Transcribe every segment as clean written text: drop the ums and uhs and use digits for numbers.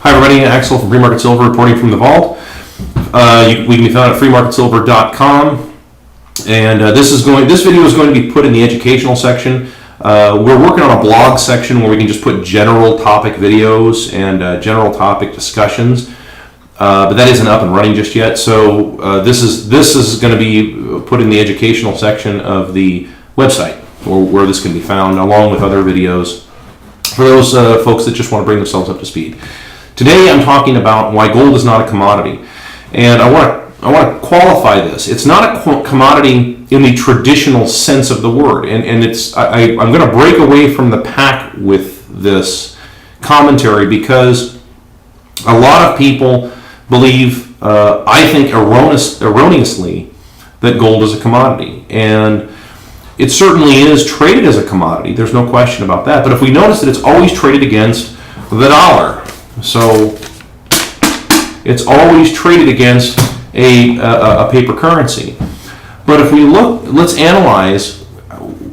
Hi everybody, Axel from Free Market Silver reporting from the vault. We can be found at freemarketsilver.com, and this video is going to be put in the educational section. We're working on a blog section where we can just put general topic videos and general topic discussions, but that isn't up and running just yet. So this is going to be put in the educational section of the website, where this can be found along with other videos for those folks that just want to bring themselves up to speed. Today I'm talking about why gold is not a commodity, and I want to qualify this. It's not a commodity in the traditional sense of the word, and I'm going to break away from the pack with this commentary because a lot of people believe, I think erroneously, that gold is a commodity, and it certainly is traded as a commodity. There's no question about that. But if we notice that it's always traded against the dollar. So it's always traded against a paper currency. But if we look, let's analyze,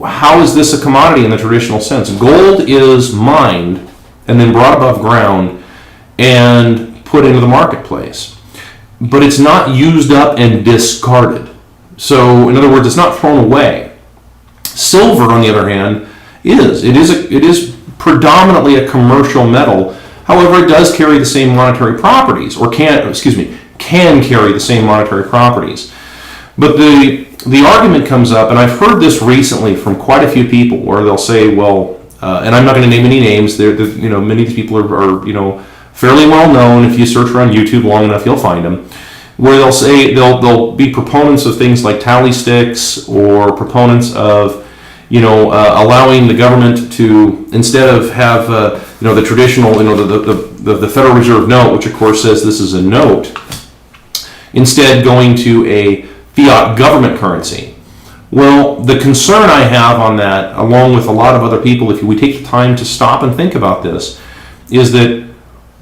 how is this a commodity in the traditional sense? Gold is mined and then brought above ground and put into the marketplace. But it's not used up and discarded. So in other words, it's not thrown away. Silver, on the other hand, is predominantly a commercial metal. However, it does carry the same monetary properties, or can carry the same monetary properties. But the argument comes up, and I've heard this recently from quite a few people, where they'll say, well, and I'm not going to name any names. Many of these people are fairly well known. If you search around YouTube long enough, you'll find them. Where they'll say they'll be proponents of things like tally sticks, or proponents of allowing the government to, instead of have the traditional the Federal Reserve note, which of course says this is a note, instead going to a fiat government currency. Well, the concern I have on that, along with a lot of other people, if we take the time to stop and think about this, is that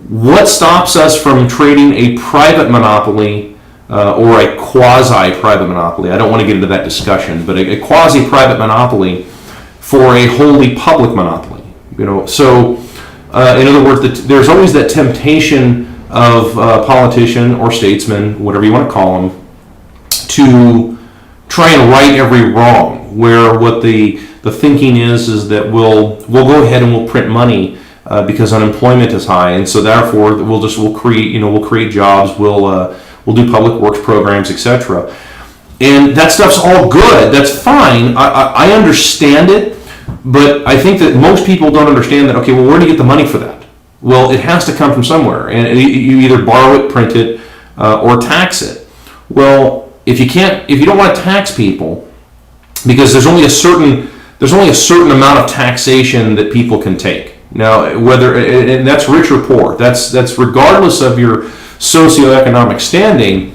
what stops us from trading a private monopoly or a quasi-private monopoly? I don't want to get into that discussion, but a quasi-private monopoly for a wholly public monopoly. So in other words, there's always that temptation of a politician or statesman, whatever you want to call them, to try and right every wrong. Where what the thinking is that we'll go ahead and we'll print money because unemployment is high, and so therefore we'll create jobs. We'll do public works programs, etc. And that stuff's all good. That's fine. I understand it, but I think that most people don't understand that, okay, well, where do you get the money for that? Well, it has to come from somewhere. And you either borrow it, print it, or tax it. Well, if you don't want to tax people, because there's only a certain amount of taxation that people can take. Now, and that's rich or poor. That's regardless of your socioeconomic standing.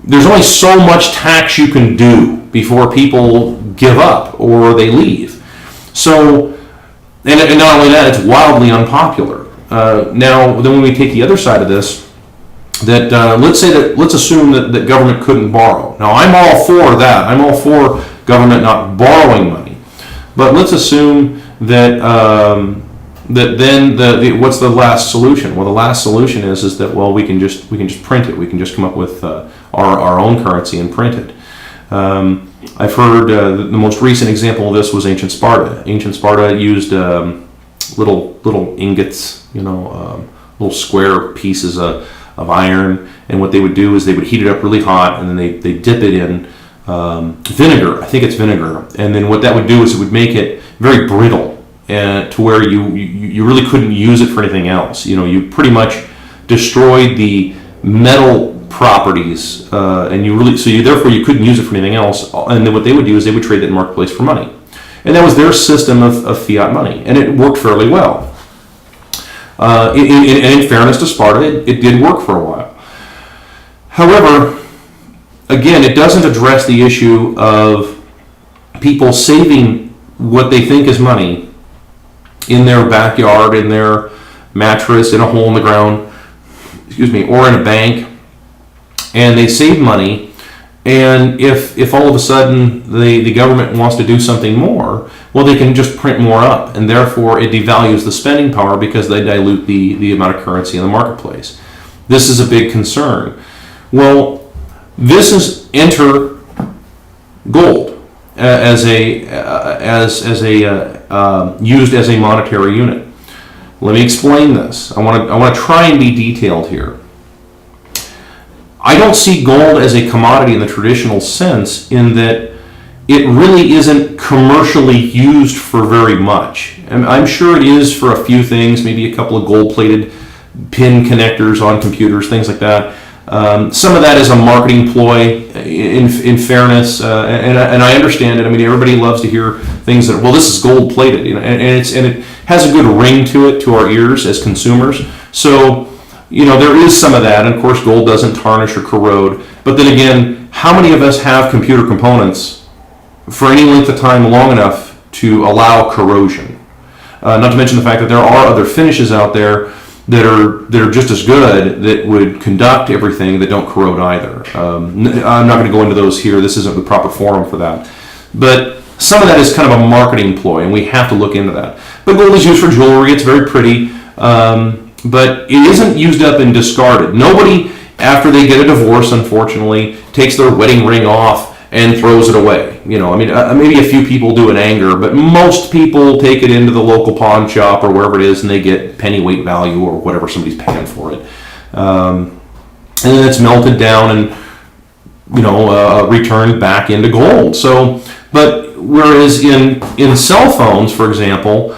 There's only so much tax you can do before people give up or they leave. So, and not only that, it's wildly unpopular. Now, then when we take the other side of this, that let's assume that government couldn't borrow. Now, I'm all for that. I'm all for government not borrowing money. But let's assume that then what's the last solution? Well, the last solution is that, well, we can just print it. We can just come up with our own currency and print it. I've heard the most recent example of this was ancient Sparta. Ancient Sparta used little ingots, little square pieces of iron, and what they would do is they would heat it up really hot, and then they dip it in vinegar. I think it's vinegar, and then what that would do is it would make it very brittle. And to where you really couldn't use it for anything else. You pretty much destroyed the metal properties, and therefore you couldn't use it for anything else. And then what they would do is they would trade that in the marketplace for money, and that was their system of fiat money, and it worked fairly well. In fairness to Sparta, it did work for a while. However, again, it doesn't address the issue of people saving what they think is money in their backyard, in their mattress, in a hole in the ground, or in a bank, and they save money, And if all of a sudden the government wants to do something more, well, they can just print more up, and therefore it devalues the spending power because they dilute the amount of currency in the marketplace. This is a big concern. Well, this is enter gold as used as a monetary unit. Let me explain this. I want to try and be detailed here. I don't see gold as a commodity in the traditional sense, in that it really isn't commercially used for very much. And I'm sure it is for a few things, maybe a couple of gold-plated pin connectors on computers, things like that. Some of that is a marketing ploy, in fairness, and I understand it. I mean, everybody loves to hear things that, well, this is gold-plated, you know, and it has a good ring to it to our ears as consumers. So, you know, there is some of that, and of course gold doesn't tarnish or corrode. But then again, how many of us have computer components for any length of time long enough to allow corrosion? Not to mention the fact that there are other finishes out there that are just as good, that would conduct everything, that don't corrode either. I'm not going to go into those here. This isn't the proper forum for that. But some of that is kind of a marketing ploy, and we have to look into that. But gold is used for jewelry. It's very pretty. But it isn't used up and discarded. Nobody, after they get a divorce, unfortunately, takes their wedding ring off and throws it away. You know, I mean, maybe a few people do in anger, but most people take it into the local pawn shop or wherever it is, and they get pennyweight value or whatever somebody's paying for it. And then it's melted down and, you know, returned back into gold. So, but whereas in cell phones, for example,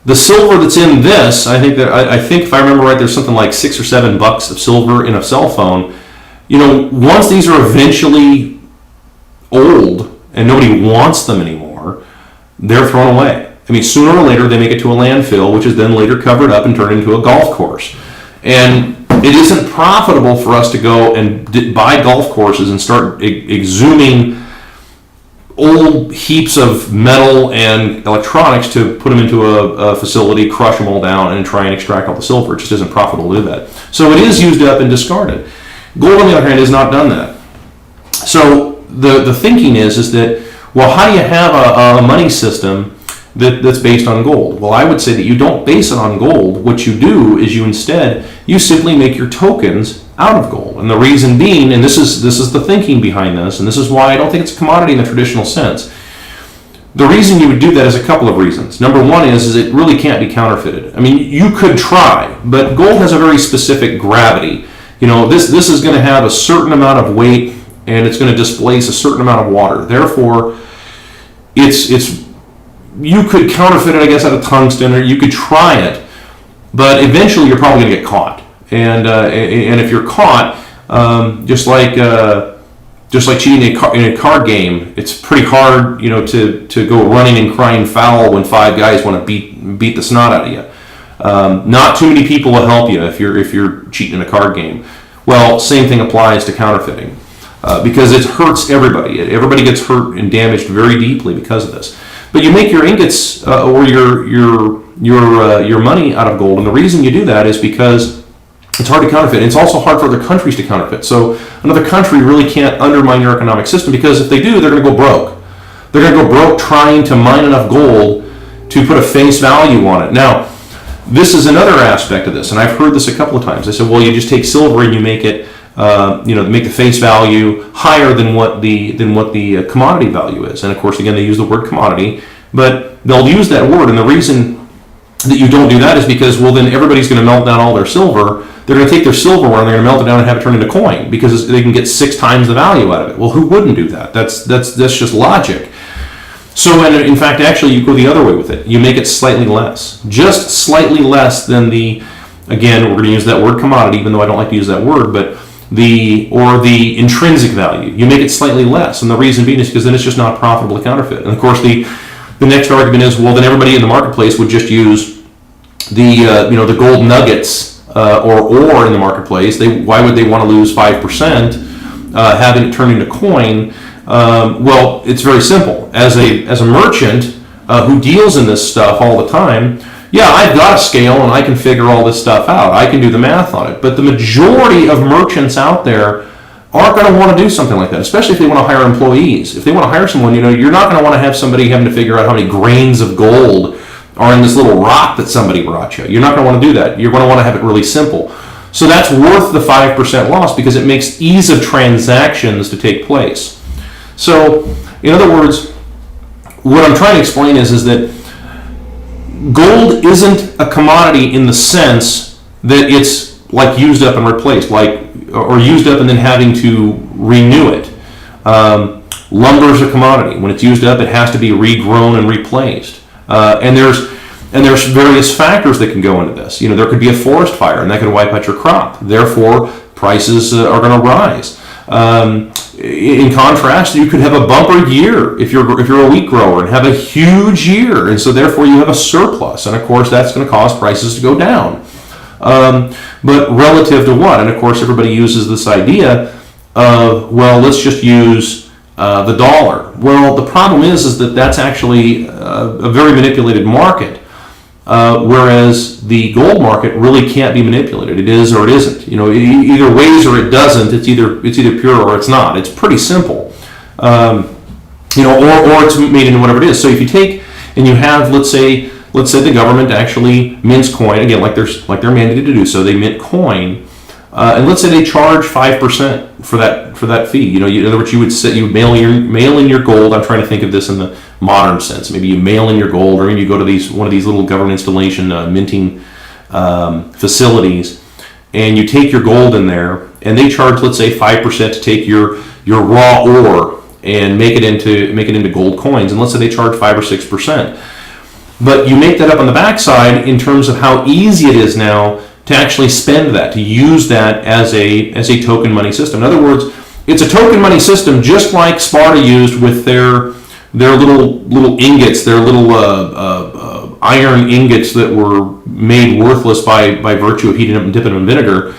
the silver that's in this, I think if I remember right, there's something like $6 or $7 of silver in a cell phone. You know, once these are eventually old and nobody wants them anymore, they're thrown away. I mean, sooner or later they make it to a landfill, which is then later covered up and turned into a golf course. And it isn't profitable for us to go and buy golf courses and start exhuming old heaps of metal and electronics to put them into a facility, crush them all down, and try and extract all the silver. It just isn't profitable to do that. So it is used up and discarded. Gold, on the other hand, has not done that. So the thinking is that, well, how do you have a money system that's based on gold? Well, I would say that you don't base it on gold. What you do is you simply make your tokens out of gold. And the reason being, and this is the thinking behind this, and this is why I don't think it's a commodity in the traditional sense. The reason you would do that is a couple of reasons. Number one is it really can't be counterfeited. I mean, you could try, but gold has a very specific gravity. You know, this is going to have a certain amount of weight, and it's going to displace a certain amount of water. Therefore, it's you could counterfeit it, I guess, out of tungsten, or you could try it, but eventually you're probably going to get caught. And if you're caught, just like cheating in a card game, it's pretty hard, you know, to go running and crying foul when five guys want to beat the snot out of you. Not too many people will help you if you're cheating in a card game. Well, same thing applies to counterfeiting, because it hurts everybody. Everybody gets hurt and damaged very deeply because of this. But you make your ingots or your money out of gold, and the reason you do that is because it's hard to counterfeit. It's also hard for other countries to counterfeit. So another country really can't undermine your economic system, because if they do, they're going to go broke. They're going to go broke trying to mine enough gold to put a face value on it. Now, this is another aspect of this, and I've heard this a couple of times. They said, well, you just take silver and you make it, make the face value higher than what the commodity value is. And of course, again, they use the word commodity, but they'll use that word, and the reason that you don't do that is because, well, then everybody's going to melt down all their silver. They're going to take their silverware and they're going to melt it down and have it turn into coin, because they can get 6 times the value out of it. Well, who wouldn't do that? That's just logic. So, and in fact, actually, you go the other way with it. You make it slightly less, just slightly less than again, we're going to use that word commodity, even though I don't like to use that word, but the intrinsic value. You make it slightly less, and the reason being is because then it's just not profitable to counterfeit. And of course, the next argument is, well, then everybody in the marketplace would just use the gold nuggets or ore in the marketplace. Why would they want to lose 5% having it turn into coin? Well, it's very simple. As a merchant who deals in this stuff all the time, yeah, I've got a scale and I can figure all this stuff out. I can do the math on it. But the majority of merchants out there aren't going to want to do something like that, especially if they want to hire employees. If they want to hire someone, you're not going to want to have somebody having to figure out how many grains of gold are in this little rock that somebody brought you. You're not going to want to do that. You're going to want to have it really simple. So that's worth the 5% loss because it makes ease of transactions to take place. So, in other words, what I'm trying to explain is that gold isn't a commodity in the sense that it's like used up and replaced, or used up and then having to renew it. Lumber is a commodity. When it's used up, it has to be regrown and replaced. And there's various factors that can go into this. There could be a forest fire, and that could wipe out your crop. Therefore, prices are going to rise. In contrast, you could have a bumper year if you're a wheat grower and have a huge year, and so therefore you have a surplus, and of course that's going to cause prices to go down. But relative to what? And of course everybody uses this idea of, well, let's just use the dollar. Well, the problem is that that's actually a very manipulated market. Whereas the gold market really can't be manipulated. It is or it isn't. Either ways or it doesn't. It's either pure or it's not. It's pretty simple. Or it's made into whatever it is. So if you take and you have, let's say the government actually mints coin again, like they're mandated to do so. They mint coin, and let's say they charge 5% for that fee. In other words, you would mail in your gold. I'm trying to think of this in the modern sense. Maybe you mail in your gold, or maybe you go to one of these little government installation minting facilities, and you take your gold in there, and they charge, let's say, 5% to take your raw ore and make it into gold coins. And let's say they charge 5 or 6%. But you make that up on the backside in terms of how easy it is now to actually spend that, to use that as a token money system. In other words, it's a token money system just like Sparta used with their little ingots, their little iron ingots that were made worthless by virtue of heating them and dipping them in vinegar.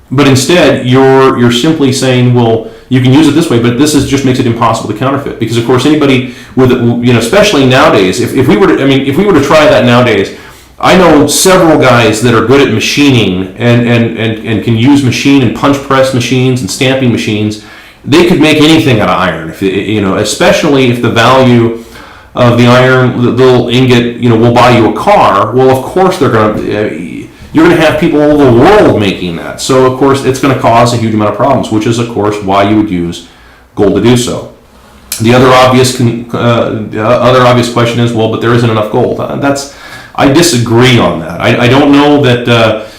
But instead, you're simply saying, well, you can use it this way, but this just makes it impossible to counterfeit. Because of course, anybody with especially nowadays, if we were to try that nowadays, I know several guys that are good at machining and can use machine and punch press machines and stamping machines. They could make anything out of iron, especially if the value of the iron, the little ingot, will buy you a car. Well, of course you're going to have people all over the world making that. So of course it's going to cause a huge amount of problems, which is of course why you would use gold to do so. The other obvious question is, well, but there isn't enough gold. I disagree on that. I don't know that.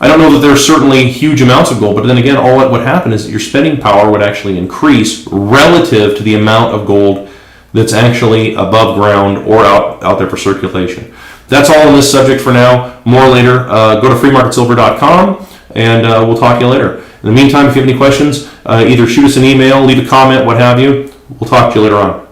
I don't know that there's certainly huge amounts of gold, but then again, all that would happen is that your spending power would actually increase relative to the amount of gold that's actually above ground or out there for circulation. That's all on this subject for now. More later. Go to freemarketsilver.com, and we'll talk to you later. In the meantime, if you have any questions, either shoot us an email, leave a comment, what have you. We'll talk to you later on.